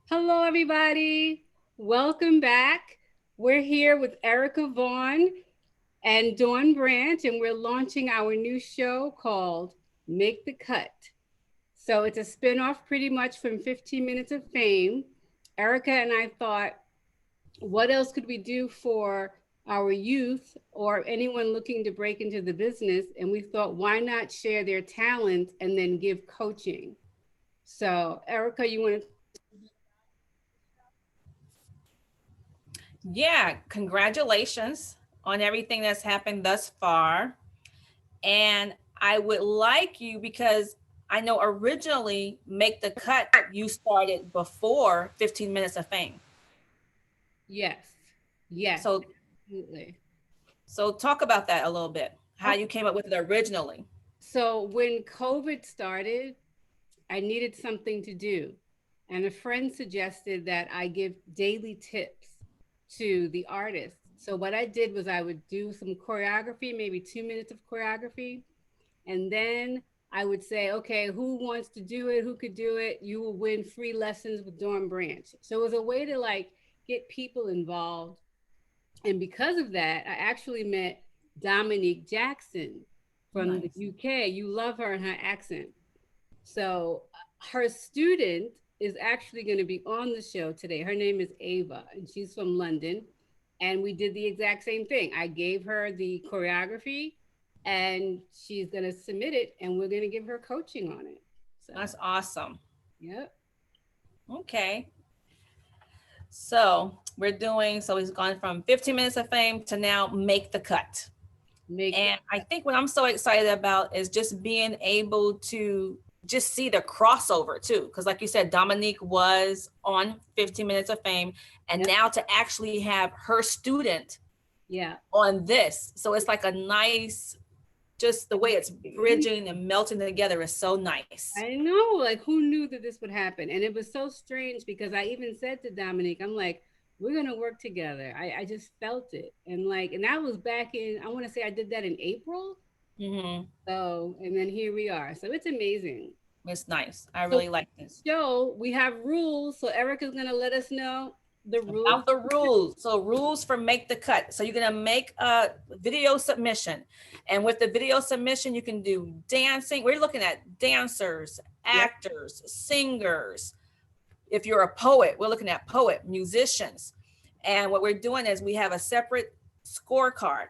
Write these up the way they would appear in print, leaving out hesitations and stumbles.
Hello, everybody. Welcome back. We're here with Erika Vaughn and Dawn Branch, and we're launching our new show called Make the Cut. So it's a spinoff pretty much from 15 Minutes of Fame. Erika and I thought, what else could we do for our youth or anyone looking to break into the business? And we thought, why not share their talent and then give coaching? So, Erika, you want to? Yeah, congratulations on everything that's happened thus far. And I would like you because I know originally Make the Cut, you started before 15 Minutes of Fame. Yes, yes, So absolutely. so talk about that a little bit. How Okay. you came up with it originally. So when COVID started, I needed something to do. And a friend suggested that I give daily tips to the artists. So what I did was I would do some choreography, maybe 2 minutes of choreography. And then I would say, okay, who wants to do it? Who could do it? You will win free lessons with Dawn Branch. So it was a way to like get people involved. And because of that, I actually met Dominique Jackson from the Nice. UK. You love her and her accent. So her student is actually going to be on the show today. Her name is Ava, and she's from London. And we did the exact same thing. I gave her the choreography, and she's going to submit it, and we're going to give her coaching on it. So, That's awesome. yep. Okay. So he's gone from 15 Minutes of Fame to now Make the Cut. Make the And I think what I'm so excited about is just being able to just see the crossover too. Because, like you said, Dominique was on 15 Minutes of Fame, and Yep. now to actually have her student Yeah. on this. So it's like a nice, just the way it's bridging and melting together is so nice. I know, like who knew that this would happen? And it was so strange because I even said to Dominique, I'm like, we're gonna work together. I just felt it. And like, and that was back in, I want to say I did that in April. Mm-hmm. So, and then here we are. So it's amazing. It's nice. I So really like this. show, we have rules. So Erica's gonna let us know the rules. About the rules. So rules for Make the Cut. So you're gonna make a video submission, and with the video submission, you can do dancing. We're looking at dancers, Yep. actors, singers. If you're a poet, we're looking at poet, musicians, and what we're doing is we have a separate scorecard.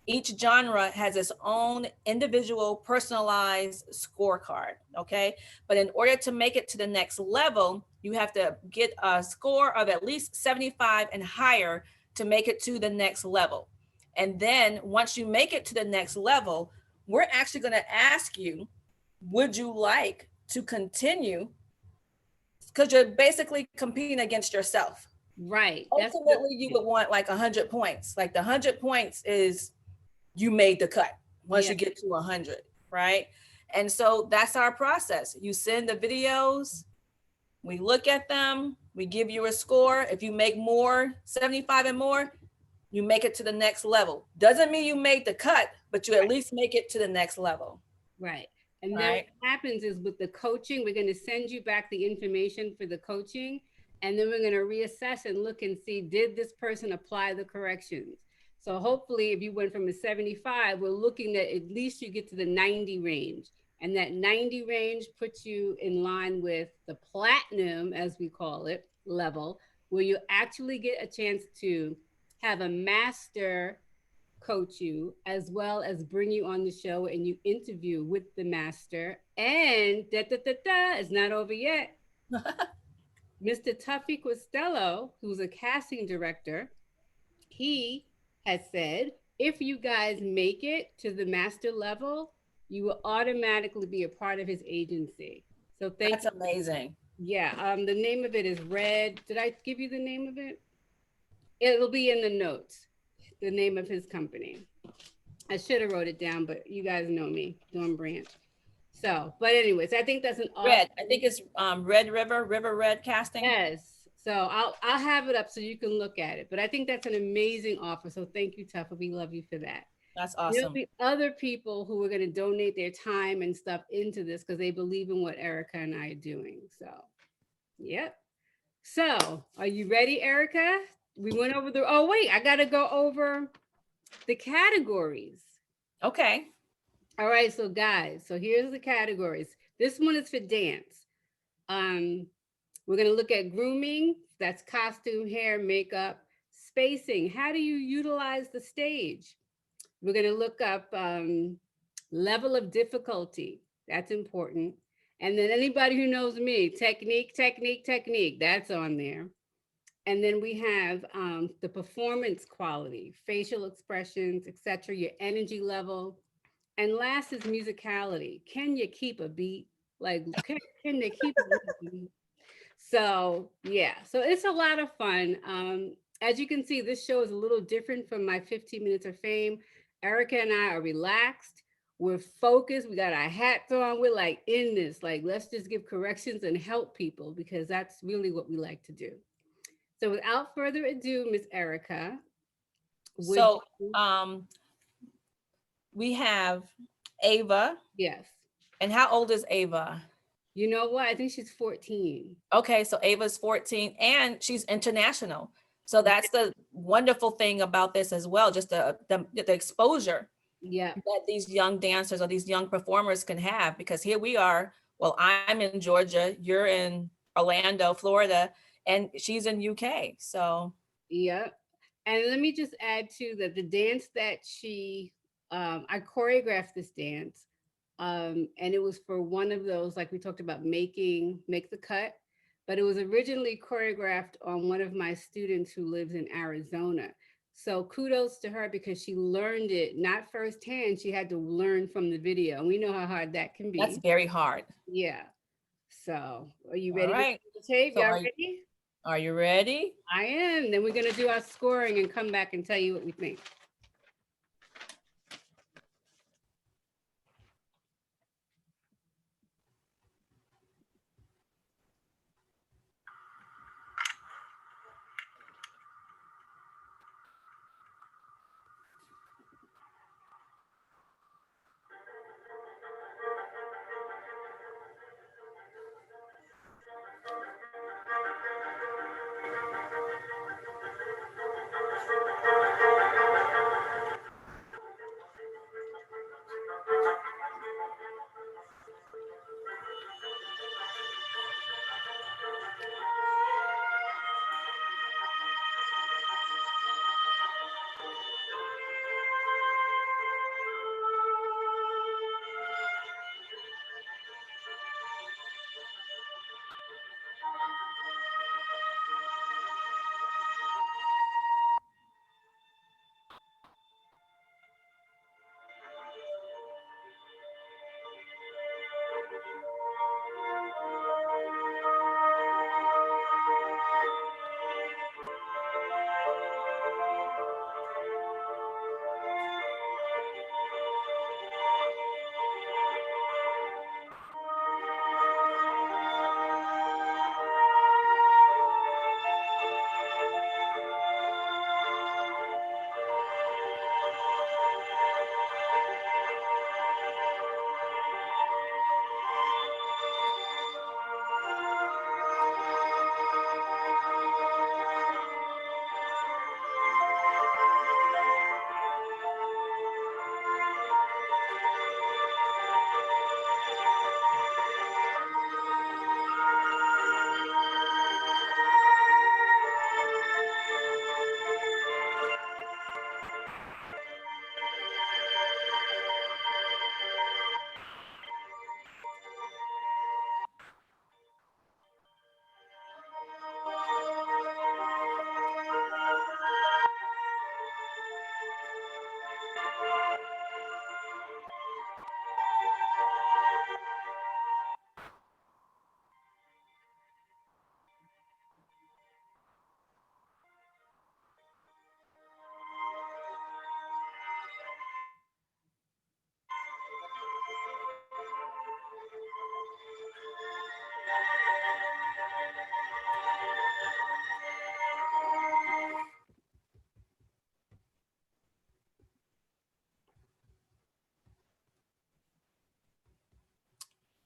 Each genre has its own individual personalized scorecard. Okay. But in order to make it to the next level, you have to get a score of at least 75 and higher to make it to the next level. And then once you make it to the next level, we're actually going to ask you, would you like to continue? Because you're basically competing against yourself. Right. That's the Ultimately, you would want like 100 points. Like the 100 points is you made the cut once yeah. you get to 100, right? And so that's our process. You send the videos, we look at them, we give you a score. If you make more, 75 and more, you make it to the next level. Doesn't mean you made the cut, but you at least make it to the next level, Right. And then right? what happens is with the coaching, we're going to send you back the information for the coaching. And then we're going to reassess and look and see, did this person apply the corrections? So hopefully, if you went from a 75, we're looking at least you get to the 90 range. And that 90 range puts you in line with the platinum, as we call it, level, where you actually get a chance to have a master coach you as well as bring you on the show and you interview with the master. And da da da da, it's not over yet. Mr. Tuffy Costello, who's a casting director, he has said if you guys make it to the master level, you will automatically be a part of his agency. So thank That's you. amazing. Yeah, the name of it is Red. Did I give you the name of it? It'll be in the notes. The name of his company. I should have wrote it down, but you guys know me, Dawn Branch. So, but anyways, I think that's an awesome. Red. I think it's Red River, River Red Casting. Yes. So I'll have it up so you can look at it. But I think that's an amazing offer. So thank you, Tuffa. We love you for that. That's There'll awesome. be other people who are going to donate their time and stuff into this because they believe in what Erica and I are doing. So, yep. So, are you ready, Erica? We went over the, oh, wait, I got to go over the categories. Okay. All right, so guys, so here's the categories. This one is for dance. Um, we're going to look at grooming, that's costume, hair, makeup, spacing. How do you utilize the stage? We're going to look up level of difficulty. That's important. And then anybody who knows me, technique, technique, technique, that's on there. And then we have the performance quality, facial expressions, etc., your energy level. And last is musicality. Can you keep a beat? Like, can they keep a beat? So, yeah, so it's a lot of fun. As you can see, this show is a little different from my 15 Minutes of Fame. Erica and I are relaxed. We're focused. We got our hats on. We're like in this, like, let's just give corrections and help people because that's really what we like to do. So, without further ado, Miss Erica, would So you? we have Ava. Yes. And how old is Ava? You know what? I think she's 14. Okay, so Ava's 14 and she's international. So that's the wonderful thing about this as well, just the exposure Yep. that these young dancers or these young performers can have. Because here we are, well, I'm in Georgia, you're in Orlando, Florida, and she's in UK. So Yep. And let me just add too that the dance that I choreographed this dance, and it was for one of those, like we talked about, make the cut, but it was originally choreographed on one of my students who lives in Arizona. So kudos to her because she learned it not firsthand. She had to learn from the video. And we know how hard that can that's be. very hard. Yeah. So are you All ready to right. see the tape? So Y'all ready? are you ready? I am. Then we're going to do our scoring and come back and tell you what we think.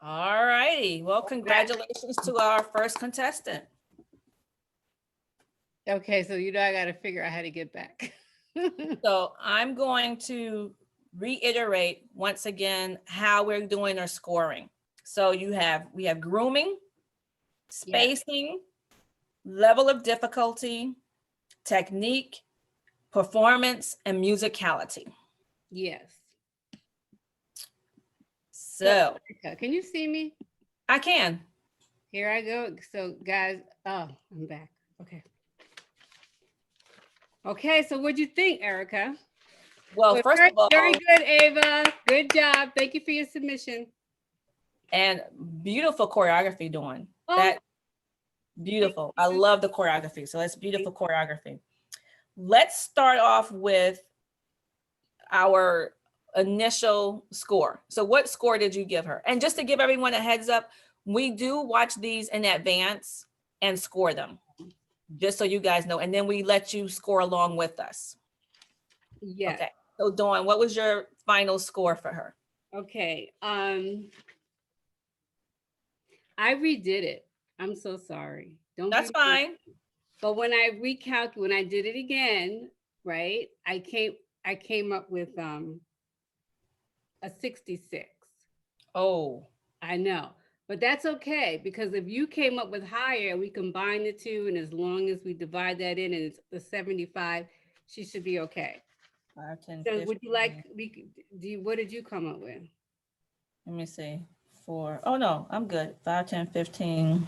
All righty. Well, congratulations to our first contestant. Okay, so I got to figure out how to get back. So I'm going to reiterate once again how we're doing our scoring. So we have grooming, Yes. spacing, level of difficulty, technique, performance, and musicality. Yes. So Erika, can you see me? I can. Here I go. So guys, oh, I'm back. Okay. Okay, so what'd you think, Erica? Well, Well, first very, of all, very good, Ava. Good job. Thank you for your submission. and beautiful choreography, Dawn. Oh, That beautiful. I love the choreography. So that's beautiful choreography. Let's start off with our initial score. So what score did you give her? And just to give everyone a heads up, we do watch these in advance and score them, just so you guys know. And then we let you score along with us. yes. Okay. So Dawn, what was your final score for her? Okay. I redid it. I'm so sorry. Don't That's be fine. But when I when I did it again, right? I came up with a 66. Oh, I know. But that's okay because if you came up with higher, we combine the two, and as long as we divide that in and it's the 75, she should be okay. 5, 10, So 15. would you like what did you come up with? Let me see. 4. Oh no, I'm good. 5, 10, 15.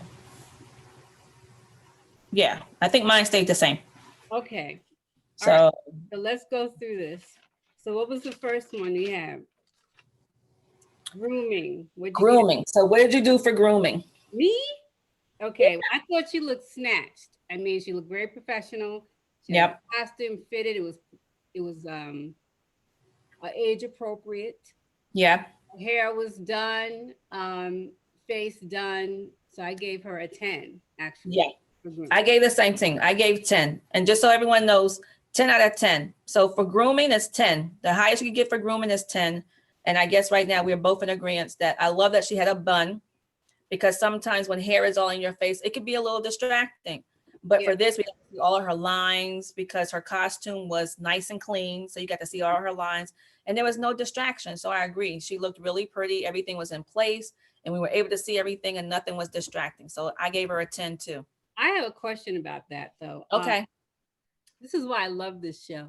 Yeah, I think mine stayed the same. Okay. All right. So So let's go through this. So what was the first one we have? Grooming. What'd you grooming. So what did you do for grooming? get? Me? Okay. I thought she looked snatched. I mean, she looked very professional. She had Yep. a costume fitted. It was age appropriate. Yeah. Hair was done, face done. So I gave her a 10, actually. Yeah. I gave the same thing. I gave 10. And just so everyone knows, 10 out of 10. So for grooming, it's 10. The highest you can get for grooming is 10. And I guess right now we're both in agreement that I love that she had a bun, because sometimes when hair is all in your face, it could be a little distracting. But for this, we got to see all of her lines because her costume was nice and clean. So you got to see all her lines and there was no distraction. So I agree. She looked really pretty. Everything was in place and we were able to see everything and nothing was distracting. So I gave her a 10 too. I have a question about that though. Okay. This is why I love this show.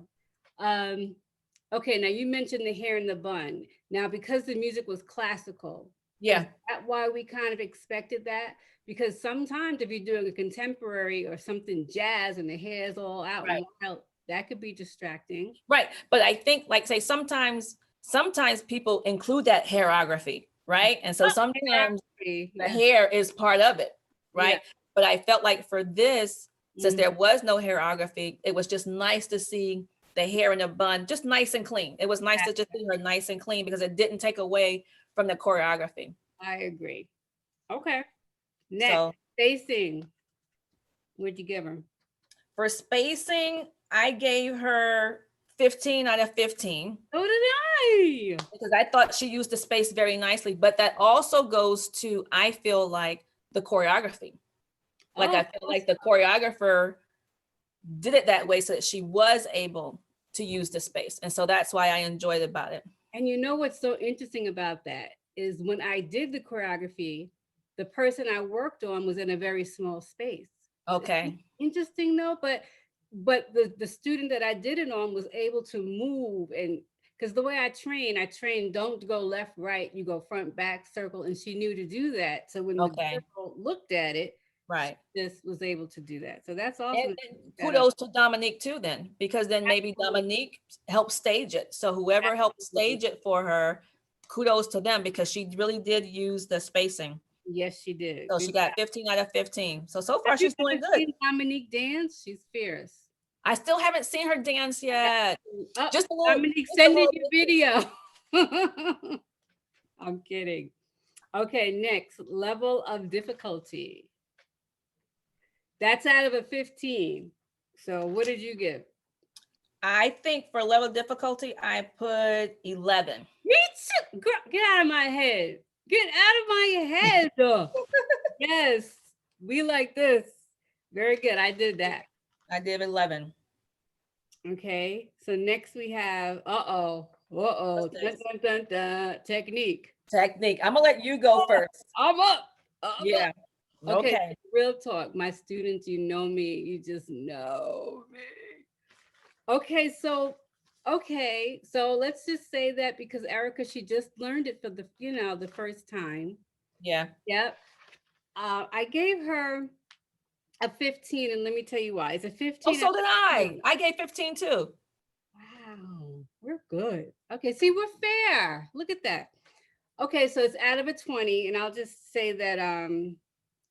Okay, now you mentioned the hair in the bun. Now, because the music was classical, yeah, is that why we kind of expected that? Because sometimes if you're doing a contemporary or something jazz and the hair's all out and wild, that could be distracting. Right. But I think, like, say, sometimes people include that hairography, right? And so sometimes the hair is part of it, right? Yeah. But I felt like for this, since there was no hairography, it was just nice to see the hair in a bun, just nice and clean. It was nice to just see her nice and clean because it didn't take away from the choreography. I agree. Okay. Next, spacing. What'd you give her? For spacing, I gave her 15 out of 15. So did I. Because I thought she used the space very nicely, but that also goes to, I feel like, the choreography. Like I feel like the choreographer did it that way so that she was able to use the space. And so that's why I enjoyed about it. And you know what's so interesting about that is when I did the choreography, the person I worked on was in a very small space. Okay. Interesting though, but the student that I did it on was able to move, and because the way I train don't go left, right, you go front, back, circle, and she knew to do that. So when the girl looked at it, right, this was able to do that. So that's awesome. And kudos to Dominique too, then, because then maybe Dominique helped stage it. So whoever helped stage it for her, kudos to them because she really did use the spacing. Yes, she did. So she got 15 out of 15. So far she's doing good. Dominique dance, she's fierce. I still haven't seen her dance yet. Just a little. Dominique, send in your video. I'm kidding. Okay, next, level of difficulty. That's out of a 15. So what did you give? I think for level of difficulty, I put 11. Me too. Girl, get out of my head. Get out of my head. Yes, we like this. Very good. I did that. I did 11. Okay, so next we have, What's dun, next? dun, dun, dun, technique. Technique. I'm gonna let you go first. I'm up. I'm Yeah. up. Okay, Okay. real talk. My students, you know me. You just know me. Okay, so let's just say that because Erica, she just learned it for the first time. Yeah. Yep. I gave her a 15, and let me tell you why. It's a Oh, 15 out so did of I. 20. I gave 15 too. Wow, we're good. Okay, see, we're fair. Look at that. Okay, so it's out of a 20, and I'll just say that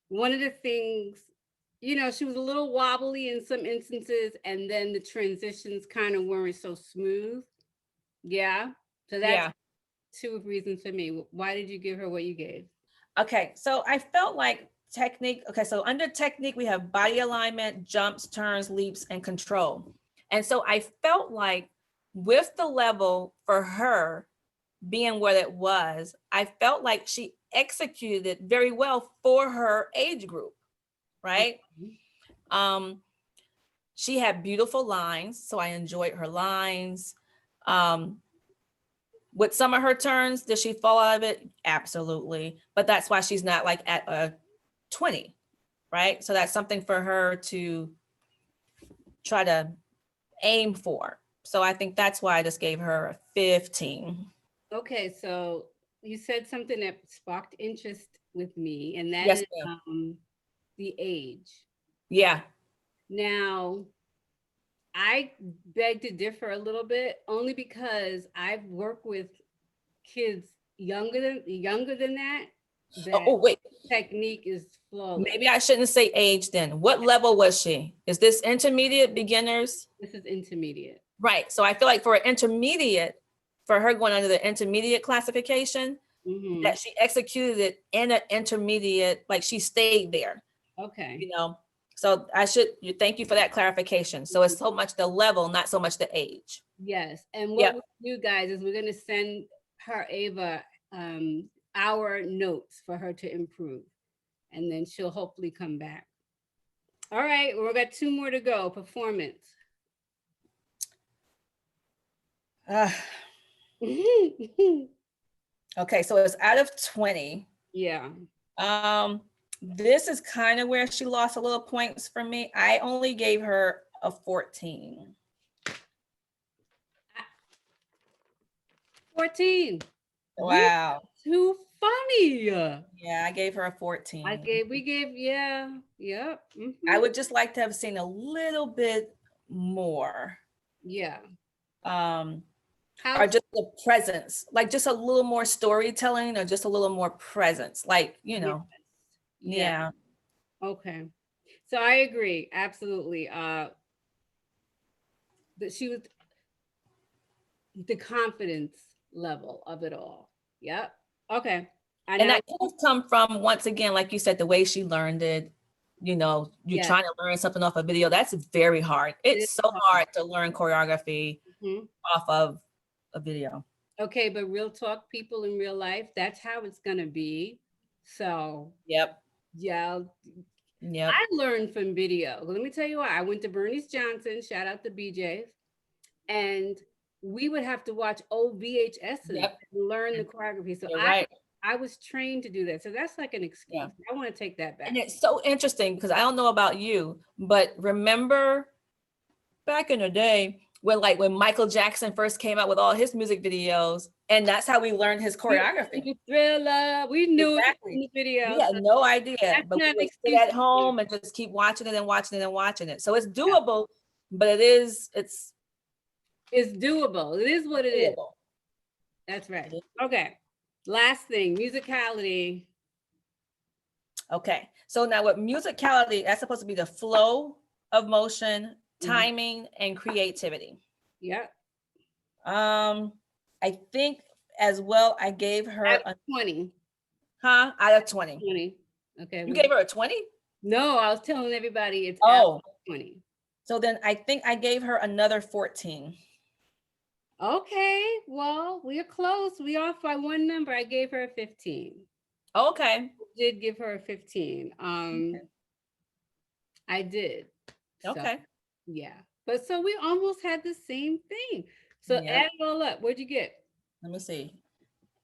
one of the things, she was a little wobbly in some instances, and then the transitions kind of weren't so smooth. Yeah. So that's Yeah. two reasons for me. Why did you give her what you gave? Okay. So I felt like technique. Okay. So under technique, we have body alignment, jumps, turns, leaps, and control. And so I felt like with the level for her being what it was, I felt like she executed it very well for her age group. Right. Okay. Um, she had beautiful lines, so I enjoyed her lines. Um, with some of her turns, did she fall out of it? Absolutely. But that's why she's not like at a 20, right? So that's something for her to try to aim for. So I think that's why I just gave her a 15. Okay, so you said something that sparked interest with me, and that Yes, is ma'am. the age. Yeah. Now, I beg to differ a little bit, only because I've worked with kids younger than that. Oh, That oh, wait. technique is flawless. Maybe I shouldn't say age then. What level was she? Is this intermediate, beginners? This is intermediate. Right. So I feel like for an intermediate, for her going under the intermediate classification, Mm-hmm. that she executed it in an intermediate, like she stayed there, Okay. you know. So I should thank you for that clarification. So it's so much the level, not so much the age. Yes. And what Yep. we'll do, guys, is we're going to send her, Ava, our notes for her to improve. And then she'll hopefully come back. All right. We've got two more to go. Performance. Okay, so it's out of 20. Yeah. Um, this is kind of where she lost a little points for me. I only gave her a 14. 14. We Wow. too funny. Yeah, I gave her a 14. We gave, yeah. Yep. I would just like to have seen a little bit more. Yeah. Um, How or just the presence, like just a little more storytelling or just a little more presence, like, yes. Yeah. yeah. Okay. So I agree. Absolutely. That she was the confidence level of it all. Yep. Okay. I And now, that could have come from, once again, like you said, the way she learned it. You yeah, trying to learn something off a video, that's very hard. It's it's so hard. hard to learn choreography Mhm. off of a video. Okay, but real talk, people in real life, that's how it's gonna be. So Yep. yeah, Yep. I learned from video. Let me tell you why. I went to Bernice Johnson, shout out to BJ's, and we would have to watch old VHSs Yep. and learn the choreography. So You're I right. I was trained to do that. So that's like an Yeah. excuse. I want to take that And back. it's so interesting because I don't know about you, but remember back in the day when Michael Jackson first came out with all his music videos, and that's how we learned his choreography. Thriller. We knew it in Exactly. the video. We had So no idea, that's but we not an would sit excuse at anymore. home and just keep watching it and watching it and watching it. So it's Yeah. doable, but it's It's doable. It is what it is. doable. That's right. Okay. Last thing, musicality. Okay. So now with musicality, that's supposed to be the flow of motion, Mhm. timing, and creativity. Yep. I think as well, I gave her Out a of 20. out of 20. 20. Okay. You gave her a 20? No, I was telling everybody it's out Oh, of 20. so then I think I gave her another 14. Okay. Well, we're close. We off by one number. I gave her a 15. Okay. Did give her a 15. I did. So Okay. Yeah. But so we almost had the same thing. So Yep. add it all up. What'd you get? Let me see.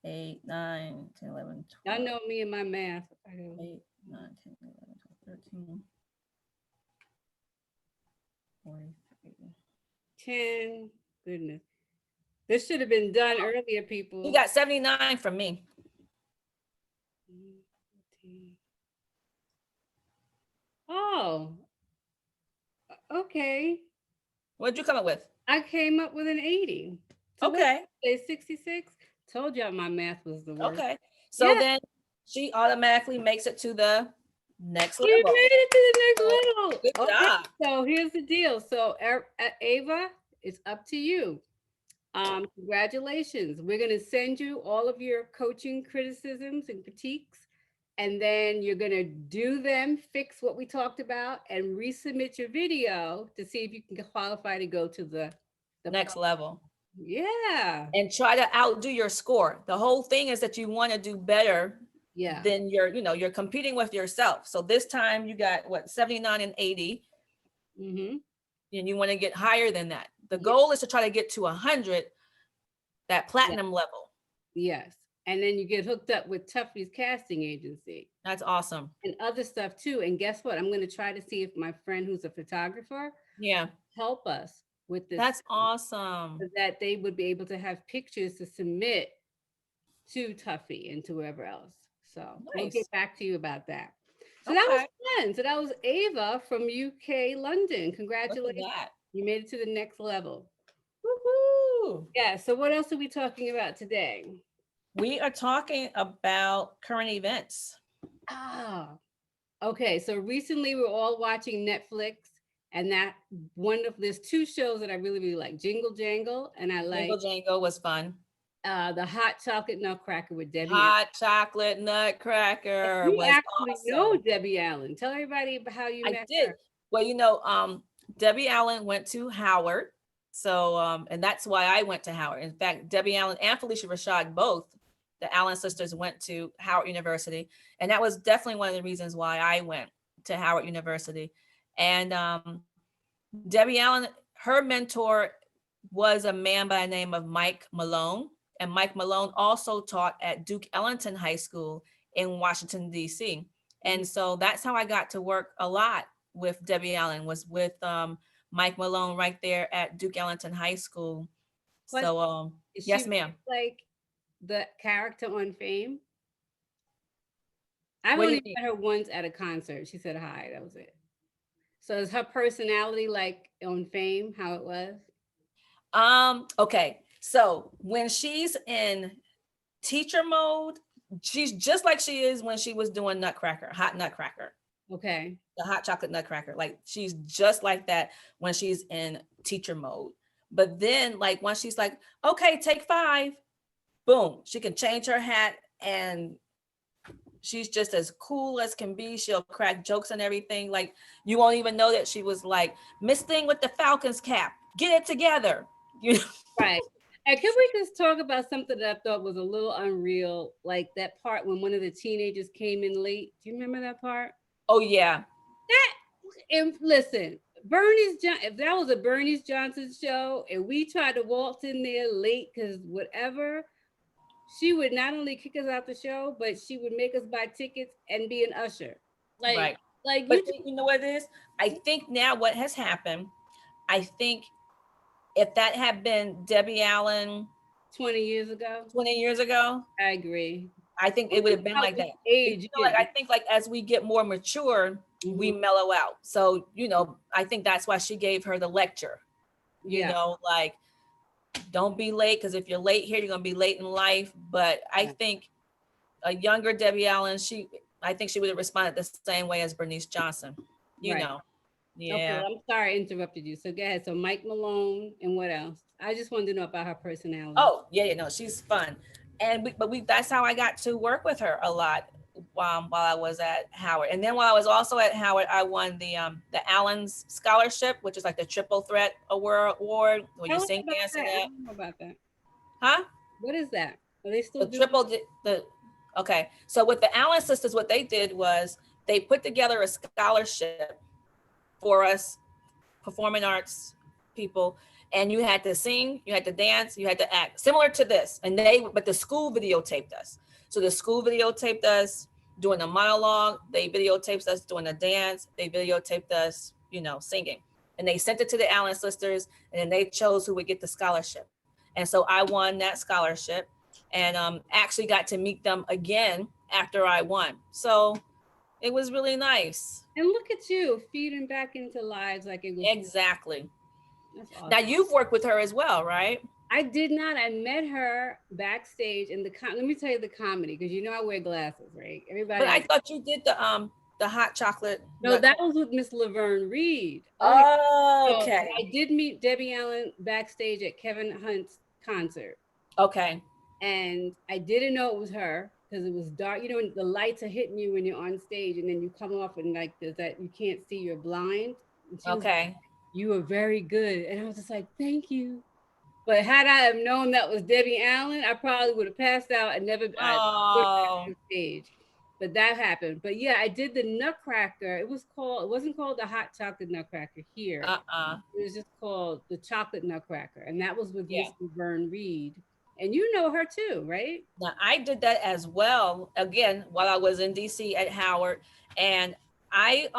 8, 9, 10, 11, Y'all 12, know me and my math. I do. 8, 9, 10, 11, 12, 13, 43. 10. Goodness. This should have been done earlier, You people. got 79 from me. 14. Oh, okay. What'd you come up with? I came up with an 80. So what Okay. did I say? 66? Told y'all my math was the worst. Okay. So Yeah, then she automatically makes it to the next you level. made it to So the next good level. Okay, job. so here's the deal. So Ava, it's up to you. Congratulations. We're going to send you all of your coaching criticisms and critiques, and then you're going to do them, fix what we talked about, and resubmit your video to see if you can qualify to go to the Next level. yeah. And try to outdo your score. The whole thing is that you want to do better Yeah. than you're competing with yourself. So this time you got what, 79 and 80, Mm-hmm. and you want to get higher than that. The Yeah. goal is to try to get to 100, that Yeah. platinum level. Yes. And then you get hooked up with Tuffy's casting agency That's awesome. and other stuff too. And guess what? I'm going to try to see if my friend who's a photographer Yeah. help us with this That's awesome. so that they would be able to have pictures to submit to Tuffy and to whoever else. So we'll Nice. get back to you about that. So that was Okay. fun. So that was Ava from UK, London. Look at Congratulations. that. You made it to the next level. Woohoo. Yeah. So what else are we talking about today? We are talking about current events. Ah, okay. So recently we're all watching Netflix, and that one of there's two shows that I really, really like, Jingle Jangle, and I Jingle like Jangle was fun. the Hot Chocolate Nutcracker with Debbie Allen. Hot chocolate nutcracker You was actually know awesome. Debbie Allen. Tell everybody about how you I met did. her. Well, Debbie Allen went to Howard. So, and that's why I went to Howard. In fact, Debbie Allen and Felicia Rashad, both the Allen sisters, went to Howard University. And that was definitely one of the reasons why I went to Howard University. And Debbie Allen, her mentor was a man by the name of Mike Malone. And Mike Malone also taught at Duke Ellington High School in Washington, D.C. Mhm. And so that's how I got to work a lot with Debbie Allen, was with Mike Malone right there at Duke Ellington High School. Question: So Is yes, she ma'am. like the character on Fame? I've What do only you mean? met her once at a concert. She said hi. That was it. So is her personality like on Fame? How it was? Okay. So when she's in teacher mode, she's just like she is when she was doing Nutcracker, Hot Nutcracker, Okay. the hot chocolate Nutcracker. Like she's just like that when she's in teacher mode. But then, like once she's like, okay, take 5, boom, she can change her hat and she's just as cool as can be. She'll crack jokes and everything. Like you won't even know that she was like Miss Thing with the Falcons cap. Get it together. You know? Right. And can we just talk about something that I thought was a little unreal, like that part when one of the teenagers came in late? Do you remember that part? Oh yeah. That and listen, if that was a Bernice Johnson show and we tried to waltz in there late because whatever, she would not only kick us out the show, but she would make us buy tickets and be an usher. Like, Right. like But you you know what it is? I think now what has happened, I think if that had been Debbie Allen 20 years ago. 20 years ago, I agree. I think it would have been How like we that. age, Like I think like as we get more mature, we mhm, mellow out. So, I think that's why she gave her the lecture. yeah, Like don't be late, because if you're late here, you're gonna be late in life. But I yeah, think a younger Debbie Allen, I think she would have responded the same way as Bernice Johnson. You right. know. Okay, Yeah. I'm sorry I interrupted you. So go ahead. So Mike Malone and what else? I just wanted to know about her personality. Oh, yeah, no, she's fun. And but that's how I got to work with her a lot while I was at Howard. And then while I was also at Howard, I won the Allen's Scholarship, which is like the triple threat award where you Tell us sing, about dance, that. and I that. don't know about that. Huh? What is that? Are they still The doing triple the okay. So with the Allen sisters, what they did was they put together a scholarship for us performing arts people, and you had to sing, you had to dance, you had to act, similar to this. But the school videotaped us. So the school videotaped us doing a monologue. They videotaped us doing a dance. They videotaped us, singing. And they sent it to the Allen sisters, and then they chose who would get the scholarship. And so I won that scholarship, and actually got to meet them again after I won. So it was really nice. And look at you feeding back into lives like it was. Exactly. That's awesome. Now you've worked with her as well, right? I did not. I met her backstage in let me tell you the comedy, because I wear glasses, right? Everybody. But I thought you did the hot chocolate. No, that was with Miss Laverne Reed. Oh, okay. So I did meet Debbie Allen backstage at Kevin Hunt's concert. Okay. And I didn't know it was her because it was dark. The lights are hitting you when you're on stage, and then you come off and like there's that you can't see, you're blind. Okay. Like, you were very good. And I was just like, thank you. But had I have known that was Debbie Allen, I probably would have passed out and never on stage. But that happened. But yeah, I did the Nutcracker. It wasn't called the Hot Chocolate Nutcracker here. It was just called the Chocolate Nutcracker. And that was with Miss Laverne Reed. And you know her too, right? Now, I did that as well, again, while I was in DC at Howard. And I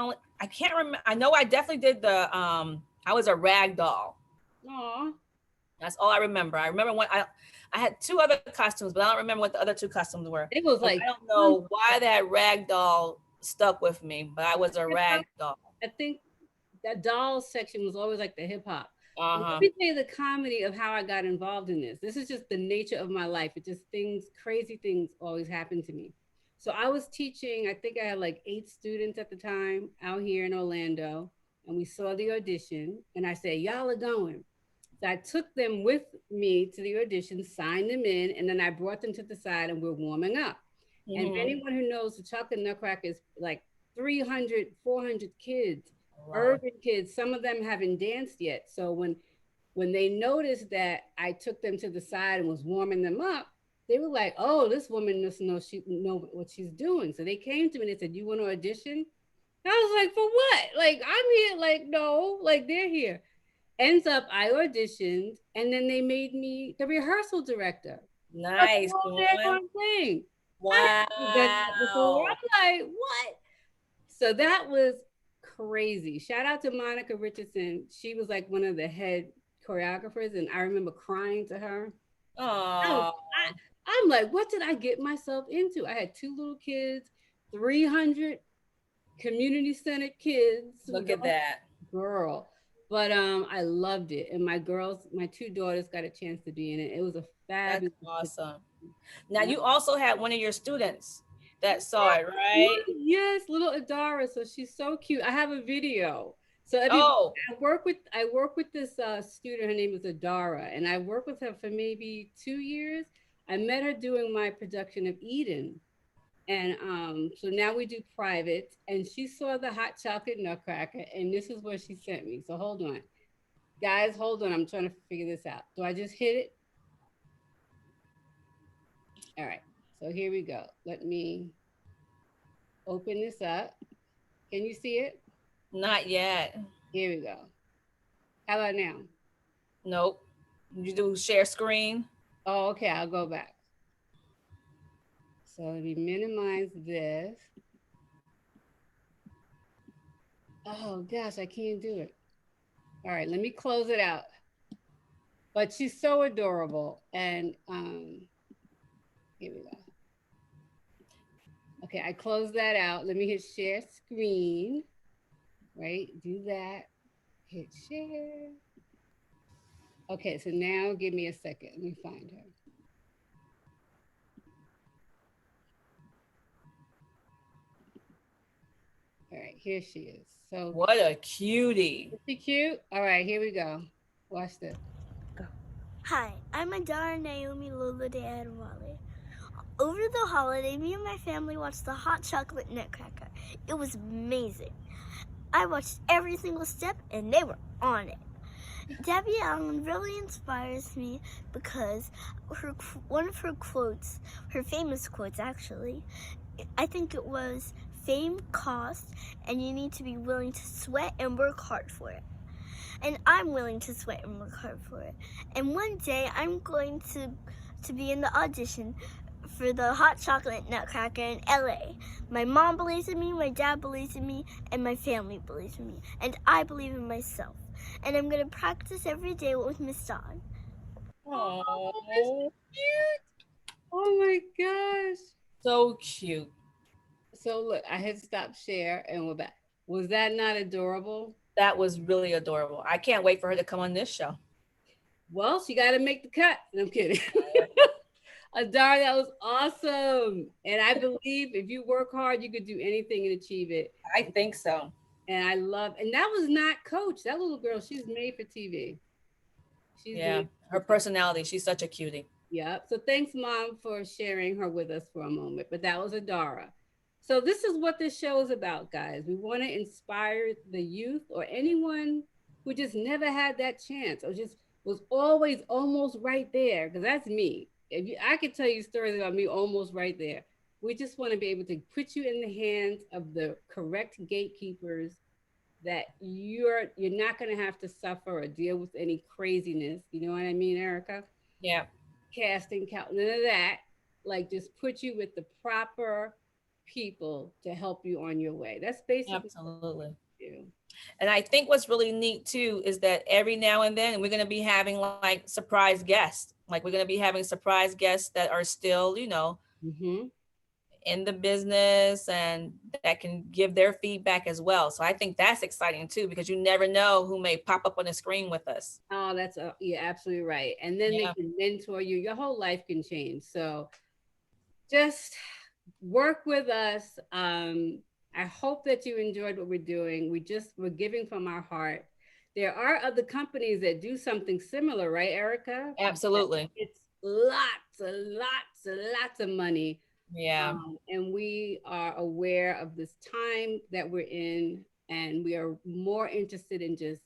can't remember. I know I definitely did I was a rag doll. Aw. That's all I remember. I remember when I had 2 other costumes, but I don't remember what the other 2 costumes were. It was like, I don't know why that rag doll stuck with me, but I was a rag doll. I think that doll section was always like the hip hop. Let me tell you the comedy of how I got involved in this. This is just the nature of my life. It just crazy things always happen to me. So I was teaching, I think I had like 8 students at the time out here in Orlando, and we saw the audition, and I said, y'all are going. So I took them with me to the audition, signed them in, and then I brought them to the side and we're warming up. Mm-hmm. And anyone who knows the Chocolate Nutcracker is like 300, 400 kids, urban kids. Some of them haven't danced yet. So when they noticed that I took them to the side and was warming them up, they were like, oh, this woman must know what she's doing. So they came to me and they said, you want to audition? And I was like, for what? Like, I'm here. Like, no, like they're here. Ends up, I auditioned, and then they made me the rehearsal director. Nice. Thing. Wow. I'm like, what? So that was crazy. Shout out to Monica Richardson. She was like one of the head choreographers, and I remember crying to her. Oh, I'm like, what did I get myself into? I had 2 little kids, 300 community-centered kids. Look at that. Girl. But I loved it. And my 2 daughters got a chance to be in it. It was a fabulous. That's awesome. Now you also had one of your students that saw it, right? Yes, little Adara. So she's so cute. I have a video. So I work with this student. Her name is Adara, and I worked with her for maybe 2 years. I met her doing my production of Eden. And so now we do private, and she saw the Hot Chocolate Nutcracker, and this is what she sent me. So hold on. Guys, hold on. I'm trying to figure this out. Do I just hit it? All right. So here we go. Let me open this up. Can you see it? Not yet. Here we go. How about now? Nope. You do share screen? Oh, okay. I'll go back. So let me minimize this. Oh gosh, I can't do it. All right, let me close it out. But she's so adorable. And here we go. Okay, I closed that out. Let me hit share screen. Right, do that. Hit share. Okay, so now give me a second. Let me find her. All right, here she is. So what a cutie. Is she cute? All right, here we go. Watch this. Go. Hi, I'm Adara Naomi Lola de Adewale. Over the holiday, me and my family watched the Hot Chocolate Nutcracker. It was amazing. I watched every single step and they were on it. Debbie Allen really inspires me because one of her quotes, her famous quotes actually, I think it was, fame costs, and you need to be willing to sweat and work hard for it. and I'm willing to sweat and work hard for it. And one day I'm going to be in the audition for the hot chocolate nutcracker in LA. My mom believes in me, my dad believes in me, and my family believes in me. And I believe in myself. And I'm going to practice every day with Miss Dawn. Oh, Cute. Oh my gosh. so cute. So look, I had stopped share and we're back. Was that not adorable? That was really adorable. I can't wait for her to come on this show. Well, she got to make the cut. No, I'm kidding. Adar, that was awesome. And I believe if you work hard, you could do anything and achieve it. I think so. And I love, and that was not Coach. That little girl, she's made for TV. Yeah, her personality, she's such a cutie. Yep. So thanks, Mom, for sharing her with us for a moment. But that was Adara. So this is what this show is about, guys. We want to inspire the youth or anyone who just never had that chance or just was always almost right there, because that's me. I could tell you stories about me almost right there. We just want to be able to put you in the hands of the correct gatekeepers that you're not going to have to suffer or deal with any craziness. You know what I mean, Erika? Yeah. Casting count, none of that. Like, just put you with the proper people to help you on your way. That's basically absolutely. You. And I think what's really neat too is that every now and then we're going to be having like surprise guests. Like we're going to be having surprise guests that are still, you know, in the business and that can give their feedback as well. So I think that's exciting too, because you never know who may pop up on the screen with us. Oh, that's you're absolutely right. And then they can mentor you. Your whole life can change. So just work with us. I hope that you enjoyed what we're doing. We're giving from our heart. There are other companies that do something similar, right, Erika? Absolutely. It's lots of money. Yeah. And we are aware of this time that we're in, and we are more interested in just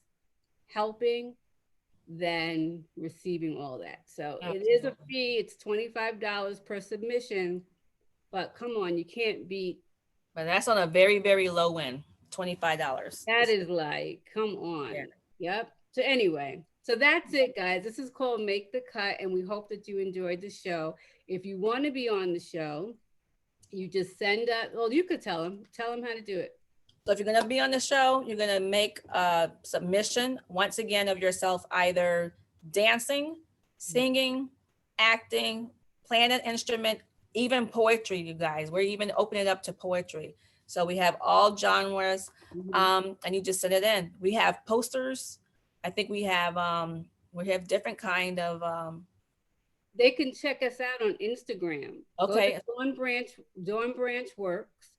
helping than receiving all that. So It is a fee. It's $25 per submission, but come on, you can't beat. But that's on a very, very low end, $25. That is like, come on. Yeah. Yep. So anyway, so that's it, guys. This is called Make the Cut, and we hope that you enjoyed the show. If you want to be on the show, you just send you could tell them how to do it. So if you're going to be on the show, you're going to make a submission once again of yourself, either dancing, singing, acting, playing an instrument, even poetry, you guys. We're even opening it up to poetry. So we have all genres, and you just send it in. We have posters. I think we have different kind of. They can check us out on Instagram. Okay. Dawnbranchworks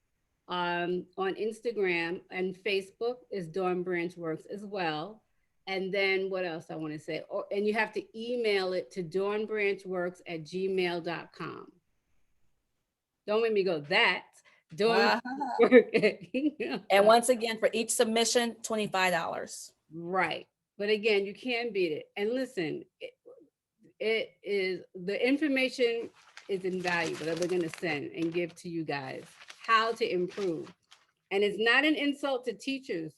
on Instagram, and Facebook is Dawnbranchworks as well. And then what else I want to say? And you have to email it to dawnbranchworks@gmail.com. Don't make me go that. And once again, for each submission, $25. Right. But again, you can't beat it. And listen, it is, the information is invaluable that we're going to send and give to you guys how to improve. And it's not an insult to teachers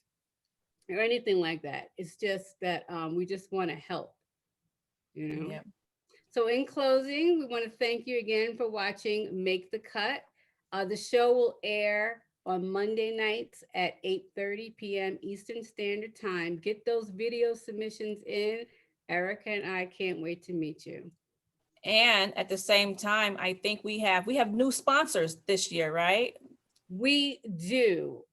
or anything like that. It's just that we just want to help, you know? Yeah. So in closing, we want to thank you again for watching Make the Cut. The show will air on Monday nights at 8:30 p.m. Eastern Standard Time. Get those video submissions in. Erika and I can't wait to meet you. And at the same time, I think we have new sponsors this year, right? We do.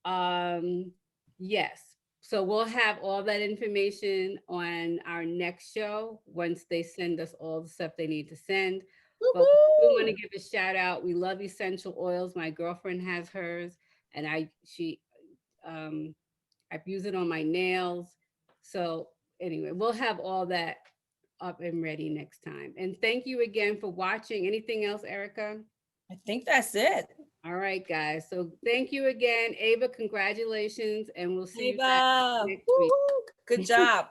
Yes. So we'll have all that information on our next show once they send us all the stuff they need to send. But we want to give a shout out. We love essential oils. My girlfriend has hers, and I've used it on my nails. So anyway, we'll have all that up and ready next time. And thank you again for watching. Anything else, Erika? I think that's it. All right, guys. So thank you again. Ava, congratulations. And we'll see you next week. Good job.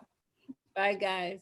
Bye, guys.